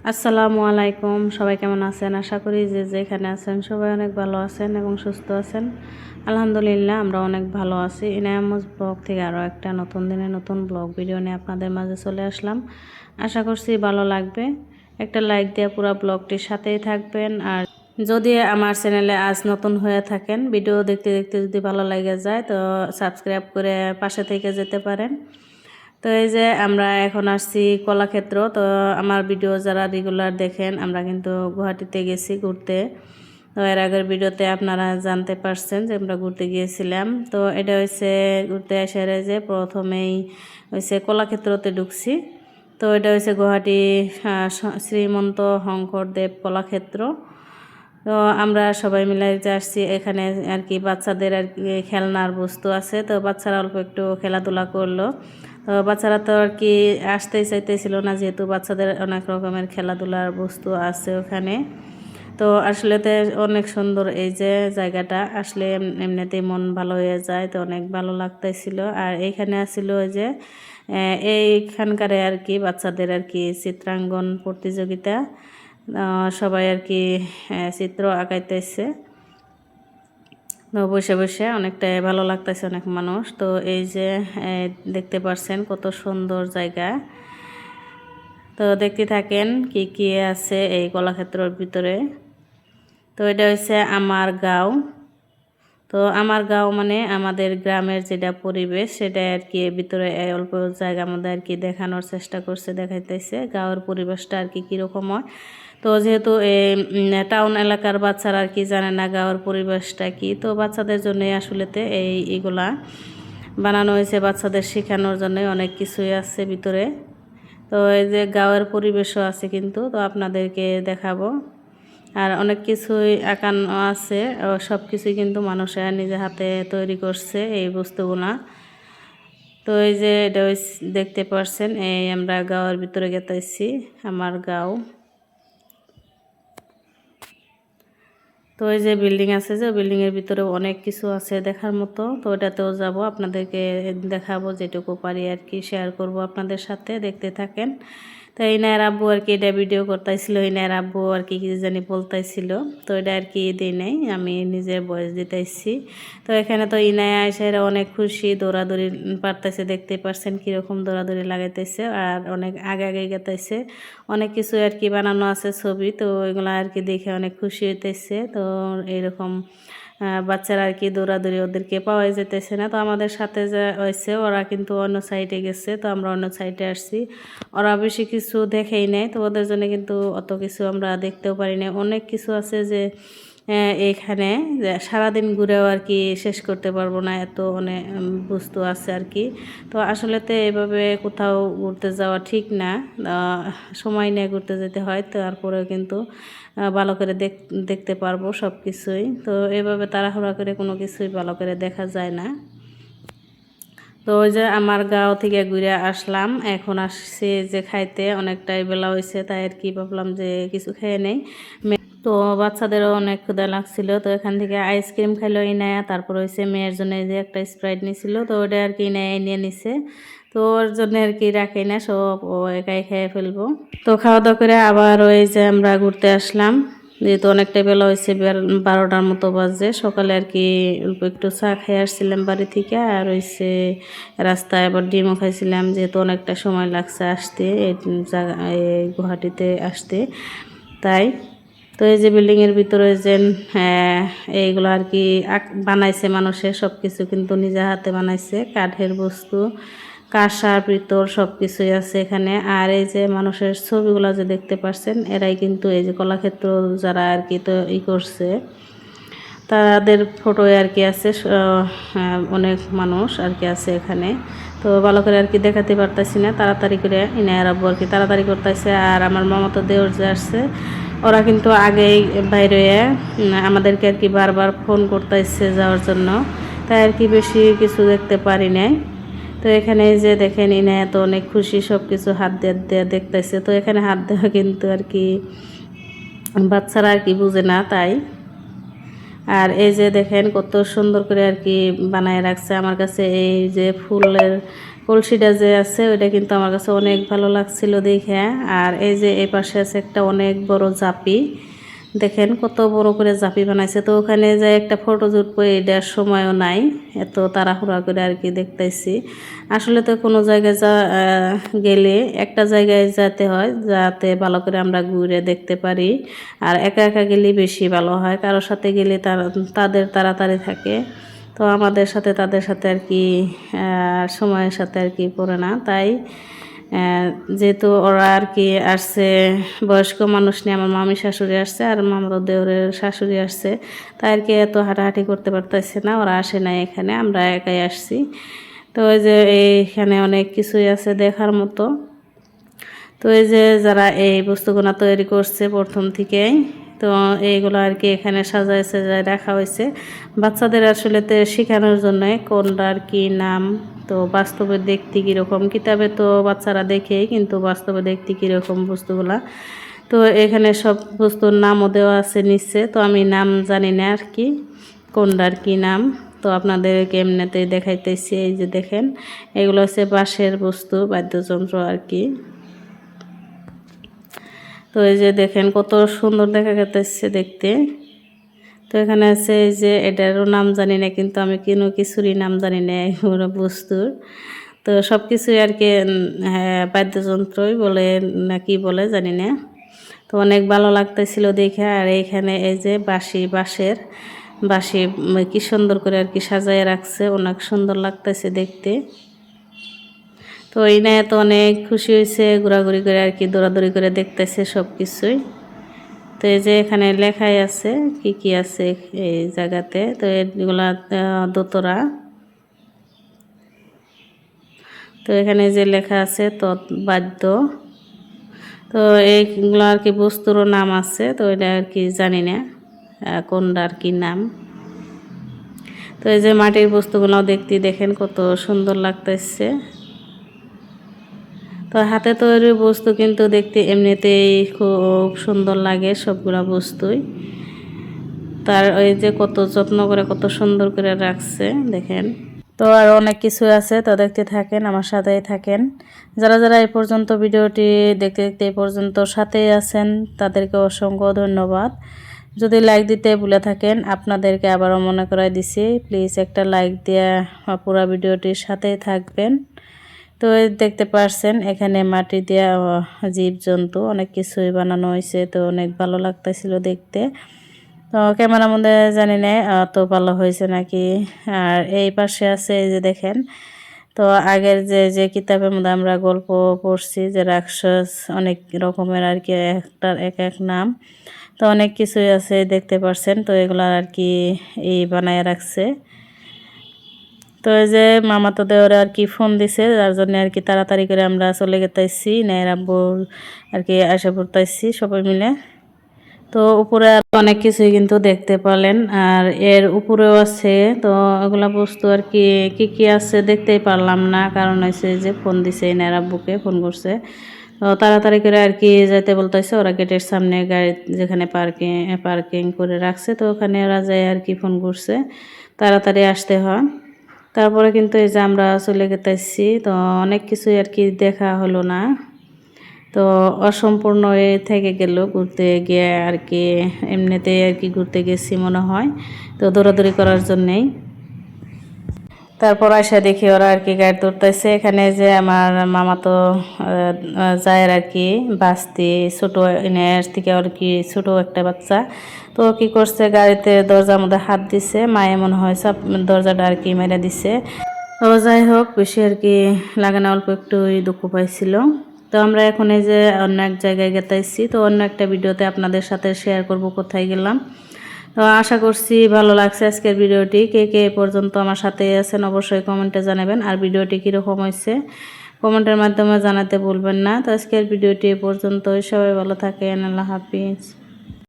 আসসালামু আলাইকুম, সবাই কেমন আছেন? আশা করি যে যেখানে আছেন সবাই অনেক ভালো আছেন এবং সুস্থ আছেন। আলহামদুলিল্লাহ আমরা অনেক ভালো আছি। ইনায়ামুজ ব্লগ থেকে আরও একটা নতুন দিনে নতুন ব্লগ ভিডিও নিয়ে আপনাদের মাঝে চলে আসলাম। আশা করছি ভালো লাগবে। একটা লাইক দিয়ে পুরো ব্লগটির সাথেই থাকবেন। আর যদি আমার চ্যানেলে আজ নতুন হয়ে থাকেন, ভিডিও দেখতে দেখতে যদি ভালো লাগে যায় তো সাবস্ক্রাইব করে পাশে থেকে যেতে পারেন। তো এই যে আমরা এখন আসছি কলাক্ষেত্র। তো আমার ভিডিও যারা রেগুলার দেখেন, আমরা কিন্তু গুয়াহাটিতে গেছি ঘুরতে। তো এর আগের ভিডিওতে আপনারা জানতে পারছেন যে আমরা ঘুরতে গিয়েছিলাম। তো এটা হচ্ছে ঘুরতে আসার যে প্রথমেই হচ্ছে কলাক্ষেত্রতে ঢুকছি। তো এটা হচ্ছে গুয়াহাটি শ্রীমন্ত শঙ্করদেব কলাক্ষেত্র। তো আমরা সবাই মিলে যে আসছি এখানে আর কি বাচ্চাদের আর কি খেলনার বস্তু আছে। তো বাচ্চারা অল্প একটু খেলাধুলা করলো। তো বাচ্চারা তো আর কি আসতেই চাইতেছিল না, যেহেতু বাচ্চাদের অনেক রকমের খেলাধুলার বস্তু আছে ওখানে। তো আসলে তো অনেক সুন্দর এই যে জায়গাটা, আসলে এমনিতেই মন ভালো হয়ে যায়। তো অনেক ভালো লাগতেছিল। আর এইখানে আসছিল ওই যে এইখানকার আর কি বাচ্চাদের আর কি চিত্রাঙ্কন প্রতিযোগিতা। সবাই আর কি চিত্র আঁকাইতেছে। তো বসে বসে অনেকটাই ভালো লাগতেছে, অনেক মানুষ। তো এই যে দেখতে পাচ্ছেন কত সুন্দর জায়গা। তো দেখতে থাকেন কি কি আছে এই কলাক্ষেত্রের ভিতরে। তো এটা হচ্ছে আমার গাঁও। তো আমার গাঁও মানে আমাদের গ্রামের যেটা পরিবেশ সেটা আর কি ভিতরে অল্প জায়গার মধ্যে আর কি দেখানোর চেষ্টা করছে, দেখাইতেছে গাঁওয়ের পরিবেশটা আর কি কীরকম হয়। তো যেহেতু টাউন এলাকার বাচ্চারা আর কি জানে না গাঁওয়ের পরিবেশটা কি, তো বাচ্চাদের জন্য আসলেতে এইগুলা বানানো হয়েছে, বাচ্চাদের শেখানোর জন্য অনেক কিছুই আছে ভিতরে। তো এই যে গাঁওয়ের পরিবেশও আছে কিন্তু, তো আপনাদেরকে দেখাবো। আর অনেক কিছুই আঁকানো আছে, সব কিছুই কিন্তু মানুষেরা নিজে হাতে তৈরি করছে এই বস্তুগুলা। তো এই যে এটা দেখতে পাচ্ছেন, এই আমরা গাঁওয়ের ভিতরে গেতেছি, আমার গাঁও। তো এই যে বিল্ডিং আছে, যে বিল্ডিংয়ের ভিতরে অনেক কিছু আছে দেখার মতো। তো ওটাতেও যাব, আপনাদেরকে দেখাবো যেটুকু পারি আর কি শেয়ার করব আপনাদের সাথে, দেখতে থাকেন। তো ইনার আব্বু আর কি এটা ভিডিও করতেছিল, ইনার আব্বু আর কি কি জানি বলতেছিল। তো এটা আর কি দিই নাই, আমি নিজের ভয়েস দিতেছি। তো এখানে তো ইনায়া এসে অনেক খুশি, দৌড়াদৌড়ি পারতেছে, দেখতে পাচ্ছেন কীরকম দৌড়াদৌড়ি লাগাইতেছে আর অনেক আগে আগে গেতেছে। অনেক কিছু আর কি বানানো আছে ছবি, তো এগুলো আর কি দেখে অনেক খুশি হইতেছে। তো এরকম বাচ্চারা আর কি দৌড়াদৌড়ি, ওদেরকে পাওয়াই যেতেছে না। তো আমাদের সাথে যা হয়েছে ওরা কিন্তু অন্য সাইডে গেছে, তো আমরা অন্য সাইডে আসছি। ওরা বেশি কিছু দেখেই নেয়, তো ওদের জন্য কিন্তু অত কিছু আমরা দেখতেও পারি না। অনেক কিছু আছে যে এখানে সারাদিন ঘুরেও আর কি শেষ করতে পারবো না, এত অনেক বস্তু আছে আর কি। তো আসলে তো এভাবে কোথাও ঘুরতে যাওয়া ঠিক না, সময় নিয়ে ঘুরতে যেতে হয়। তারপরেও কিন্তু ভালো করে দেখতে পারবো সব কিছুই। তো এভাবে তাড়াহুড়া করে কোনো কিছুই ভালো করে দেখা যায় না। তো ওই যে আমার গাঁও থেকে ঘুরে আসলাম, এখন আসছি যে খাইতে, অনেকটাই বেলা হয়েছে, তাই আর কি ভাবলাম যে কিছু খেয়ে নেই। তো বাচ্চাদেরও অনেক ক্ষুধা লাগছিল, তো এখান থেকে আইসক্রিম খাইলো ইনায়া। তারপর হয়েছে মেয়ের জন্য যে একটা স্প্রাইট নিছিল, তো ওটা আর কি ইনায়া নিয়ে নিছে। তো ওর জন্য আর কি রাখি না, সব ও একাই খেয়ে ফেলবো। তো খাওয়া দাওয়া করে আবার ওই যে আমরা ঘুরতে আসলাম, যেহেতু অনেকটা বেলা হয়েছে, 12টার মতো বাজে। সকালে আর কি অল্প একটু চা খেয়ে আসছিলাম বাড়ি থেকে, আর হয়েছে রাস্তায় আবার ডিমও খাইছিলাম, যেহেতু অনেকটা সময় লাগছে আসতে এই জায়গা, এই গুয়াহাটিতে আসতে, তাই। তো এই যে বিল্ডিংয়ের ভিতরে যে এইগুলো আর কি বানাইছে মানুষের, সব কিছু কিন্তু নিজের হাতে বানাইছে, কাঠের বস্তু, কাঁসা পিতল সব কিছুই আছে এখানে। আর এই যে মানুষের ছবিগুলো যে দেখতে পাচ্ছেন, এরাই কিন্তু এই যে কলাক্ষেত্র যারা আর কি তো করছে তাদের ফটো আর কি আছে। অনেক মানুষ আর কি আছে এখানে। তো ভালো করে আর কি দেখাতে পারতেছি না, তাড়াতাড়ি করে ইনায়ার আব্বু আর কি তাড়াতাড়ি করতেছে। আর আমার মামাতো দেওর যে আসছে, ওরা কিন্তু আগেই বাইরে আমাদেরকে আর কি বারবার ফোন করতেছে যাওয়ার জন্য, তাই আর কি বেশি কিছু দেখতে পারি নাই। তো এখানে যে দেখেন ইনায়া তো অনেক খুশি, সব কিছু হাত দিয়ে দেখতেছে। তো এখানে হাত দেওয়া কিন্তু আর কি বাচ্চারা আর কি বুঝে না, তাই। আর এই যে দেখেন কত সুন্দর করে আর কি বানায় রাখছে। আমার কাছে এই যে ফুলের কলসিটা যে আছে ওইটা কিন্তু আমার কাছে অনেক ভালো লাগছিল দেখে। আর এই যে এই পাশে আছে একটা অনেক বড় জাপি, দেখেন কত বড় করে জাপি বানাইছে। তো ওখানে যে একটা ফটো জুটবো এটার সময়ও নাই, এত তাড়াহুড়া করে আর কি দেখতেছি। আসলে তো কোনো জায়গায় গেলে একটা জায়গায় যেতে হয় যাতে ভালো করে আমরা ঘুরে দেখতে পারি। আর একা একা গেলে বেশি ভালো হয়, কারোর সাথে গেলে তাদের তাড়াতাড়ি থাকে। তো আমাদের সাথে তাদের সাথে আর কি সময়ের সাথে আর কি পড়ে না, তাই যেহেতু ওরা আর কি আসছে বয়স্ক মানুষ নিয়ে, আমার মামি শাশুড়ি আসছে আর মামাতো দেওরের শাশুড়ি আসছে, তাই আর কি এত হাঁটাহাঁটি করতে পারতেছে না, ওরা আসে নাই এখানে, আমরা একাই আসছি। তো ওই যে এইখানে অনেক কিছুই আছে দেখার মতো। তো এই যে যারা এই বস্তুগুলো তৈরি করছে প্রথম থেকেই, তো এইগুলো আর কি এখানে সাজায় সাজায় রাখা হয়েছে বাচ্চাদের আসলে তো শেখানোর জন্য কোনটার কি নাম, তো বাস্তবে দেখতে কীরকম। কিতাবে তো বাচ্চারা দেখেই, কিন্তু বাস্তবে দেখতে কীরকম বস্তুগুলা। তো এখানে সব বস্তুর নামও দেওয়া আছে নিচে, তো আমি নাম জানি না আর কি কোনটার কি নাম, তো আপনাদেরকে এমনিতেই দেখাইতেছি। এই যে দেখেন এগুলো হচ্ছে বাঁশের বস্তু, বাদ্যযন্ত্র আর কি। তো এই যে দেখেন কত সুন্দর দেখা যাচ্ছে দেখতে। তো এখানে আছে এই যে এটারও নাম জানি না, কিন্তু আমি কোনো কিছুরই নাম জানি না এগুলো বস্তুর। তো সব কিছুই আর কি হ্যাঁ বাদ্যযন্ত্রই বলে না কি বলে জানি না। তো অনেক ভালো লাগতেছিল দেখে। আর এইখানে এই যে বাঁশি কি সুন্দর করে আর কি সাজায় রাখছে, অনেক সুন্দর লাগতেছে দেখতে। তো এই নিয়ে তো অনেক খুশি হয়েছে, ঘোরাঘুরি করে আর কি দৌড়াদৌড়ি করে দেখতেছে সব কিছুই। তো এই যে এখানে লেখাই আছে কি কি আছে এই জায়গাতে, তো এগুলা দোতরা। তো এখানে যে লেখা আছে বাদ্য, তো এইগুলো আর কি বস্তুরও নাম আছে, তো এটা আর কি জানি না কোনটা আর কি নাম। তো এই যে মাটির বস্তুগুলো দেখতে দেখেন কত সুন্দর লাগতেছে। তো হাতে তৈরি বস্তু কিন্তু দেখতে এমনিতেই খুব সুন্দর লাগে সবগুলা বস্তুই। তার ওই যে কত যত্ন করে কত সুন্দর করে রাখছে দেখেন। তো আর অনেক কিছু আছে, তো দেখতে থাকেন, আমার সাথেই থাকেন। যারা যারা এই পর্যন্ত ভিডিওটি দেখতে দেখতে এই পর্যন্ত সাথেই আছেন তাদেরকে অসংখ্য ধন্যবাদ। যদি লাইক দিতে ভুলে থাকেন আপনাদেরকে আবারও মনে করাই দিছি, প্লিজ একটা লাইক দিয়ে পুরো ভিডিওটির সাথেই থাকবেন। তো দেখতে পারছেন এখানে মাটি দিয়া জীবজন্তু অনেক কিছুই বানানো হয়েছে, তো অনেক ভালো লাগতেছিল দেখতে। তো ক্যামেরার মধ্যে জানি না তো ভালো হয়েছে নাকি। আর এই পাশে আছে এই যে দেখেন, তো আগের যে যে কিতাবের মধ্যে আমরা গল্প পড়ছি যে রাক্ষস অনেক রকমের আর কি, একটার এক এক নাম, তো অনেক কিছুই আছে দেখতে পারছেন। তো এগুলো আর কি এই বানায় রাখছে। তো এই যে মামাতো দেওরে আর কি ফোন দিছে, যার জন্য আর কি তাড়াতাড়ি করে আমরা চলে গেতাইছি, নাইর আব্বুর আর কি আসা পড়তাইছি সবাই মিলে। তো উপরে আর অনেক কিছুই কিন্তু দেখতে পেলেন, আর এর উপরেও আছে। তো এগুলা বস্তু আর কি কি কি আছে দেখতেই পারলাম না, কারণ হয়েছে যে ফোন দিছে নাইর আব্বুকে ফোন করছে। তো তাড়াতাড়ি করে আর কি যাইতে বলতেছে, ওরা গেটের সামনে গাড়ি যেখানে পার্কিং করে রাখছে, তো ওখানে ওরা যায় আর কি ফোন করছে তাড়াতাড়ি আসতে হয়। তারপরে কিন্তু এই যে আমরা চলে গেতেছি, তো অনেক কিছুই আর কি দেখা হলো না, তো অসম্পূর্ণ থেকে গেল ঘুরতে গিয়ে আর কি। এমনিতে আর কি ঘুরতে গেছি মনে হয়, তো দৌড়াদৌড়ি করার জন্যেই। তারপর আসা দেখি ওরা আর কি গাড়ি তুলতেছে। এখানে যে আমার মামা তো যায় আর কি বাস্তি ছোটো এনের থেকে আর কি ছোটো একটা বাচ্চা, তো কি করছে গাড়িতে দরজার মধ্যে হাত দিছে, মায়ে মনে হয় সব দরজাটা আর কি মেরে দিছে। তো যাই হোক বেশি আর কি লাগে না, অল্প একটু দুঃখ পাইছিল। তো আমরা এখন এই যে অন্য এক জায়গায় গেতাইছি, তো অন্য একটা ভিডিওতে আপনাদের সাথে শেয়ার করব কোথায় গেলাম। তো আশা করছি ভালো লাগছে আজকের ভিডিওটি। কে কে এ পর্যন্ত আমার সাথে আছেন অবশ্যই কমেন্টে জানাবেন, আর ভিডিওটি কীরকম হয়েছে কমেন্টের মাধ্যমে জানাতে ভুলবেন না। তো আজকের ভিডিওটি এ পর্যন্তই, সবাই ভালো থাকেন, আল্লাহ হাফিজ।